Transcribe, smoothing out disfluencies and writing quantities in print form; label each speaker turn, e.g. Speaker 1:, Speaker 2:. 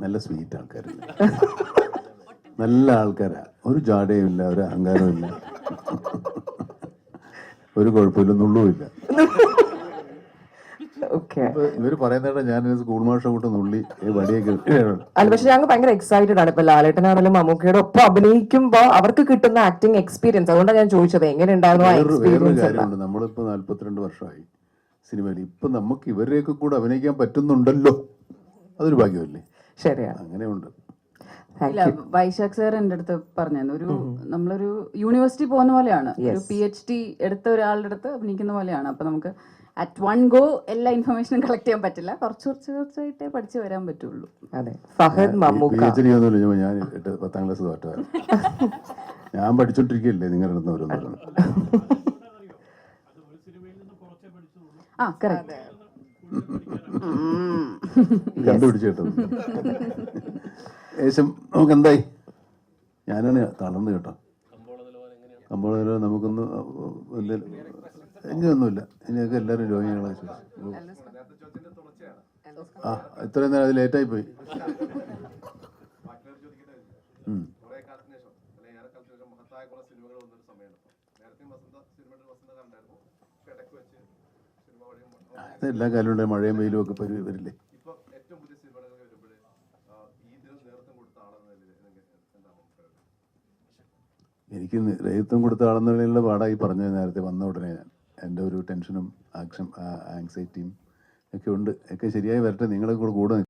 Speaker 1: നല്ല സ്വീറ്റ് ആൾക്കാരല്ല, നല്ല ആൾക്കാരാണ്. ഒരു ജാടയും ഇല്ല, ഒരു അഹങ്കാരവും ഇല്ല, ഒരു കുഴപ്പമില്ല, നുള്ളുമില്ല. ഇപ്പൊ ഇവര് പറയുന്നേട്ടാ ഞാൻ സ്കൂൾ മാഷ കൂട്ട് നുള്ളി വടിയൊക്കെ.
Speaker 2: അല്ല, പക്ഷെ ഞങ്ങൾ ഭയങ്കര എക്സൈറ്റഡ് ആണ്. ഇപ്പൊ ലാലേട്ടനാണെങ്കിലും മമ്മൂക്കയുടെ ഒപ്പം അഭിനയിക്കുമ്പോ അവർക്ക് കിട്ടുന്ന ആക്ടിങ് എക്സ്പീരിയൻസ്, അതുകൊണ്ടാണ് ഞാൻ ചോദിച്ചത് എങ്ങനെ ഉണ്ടായിരുന്നു ആ
Speaker 1: വേറൊരു
Speaker 2: എക്സ്പീരിയൻസ്.
Speaker 1: കാര്യമുണ്ട്, നമ്മളിപ്പോ 42 വർഷമായി സിനിമയിൽ. ഇപ്പൊ നമുക്ക് ഇവരെയൊക്കെ കൂടെ അഭിനയിക്കാൻ പറ്റുന്നുണ്ടല്ലോ, അതൊരു ഭാഗ്യമല്ലേ?
Speaker 2: ശരിയാണ്,
Speaker 1: അങ്ങനെയുണ്ട്.
Speaker 3: ഇല്ല, വൈശാഖ് സാർ എൻ്റെ അടുത്ത് പറഞ്ഞായിരുന്നു, ഒരു നമ്മളൊരു യൂണിവേഴ്സിറ്റി പോകുന്ന പോലെയാണ്, ഒരു PhD എടുത്ത ഒരാളുടെ അടുത്ത് അഭിനയിക്കുന്ന പോലെയാണ്. അപ്പൊ നമുക്ക് അറ്റ് വൺ ഗോ എല്ലാ ഇൻഫർമേഷനും കളക്ട് ചെയ്യാൻ പറ്റില്ല, കുറച്ചായിട്ടേ പഠിച്ചു വരാൻ പറ്റുള്ളൂ.
Speaker 2: അതെ, ഫഹദ് മമ്മൂക്ക
Speaker 1: PhD ഒന്നുമില്ല, ഞാൻ 10ാം ക്ലാസ് തോറ്റതാണ്. ഞാൻ പഠിച്ചോണ്ടിരിക്കുകയല്ലേ നിങ്ങളുടെ അടുത്ത് ഓരോന്ന്.
Speaker 3: ആ, കറക്റ്റ്,
Speaker 1: കണ്ടുപിടിച്ചു കേട്ടോ. ഏകദേശം നമുക്ക് എന്തായി, ഞാനാണ് തളർന്നു കേട്ടോ. കമ്പോള നമുക്കൊന്ന് വലിയ ഇനിയൊന്നുമില്ല, ഇനിയൊക്കെ എല്ലാവരും രോഗികളെ. ആ, ഇത്രയും നേരം അത് ലേറ്റായി പോയി. എല്ലാ കാലവും ഉണ്ട്, മഴയും വെയിലും ഒക്കെ വരില്ലേ. എനിക്ക് നേതൃത്വം കൊടുത്ത ആളെന്നുള്ള പാടായി പറഞ്ഞത് നേരത്തെ വന്ന ഉടനെ. എൻ്റെ ഒരു ടെൻഷനും ആങ്സൈറ്റിയും ഒക്കെ ഉണ്ട്, ഒക്കെ ശരിയായി വരട്ടെ. നിങ്ങളെ കൂടെ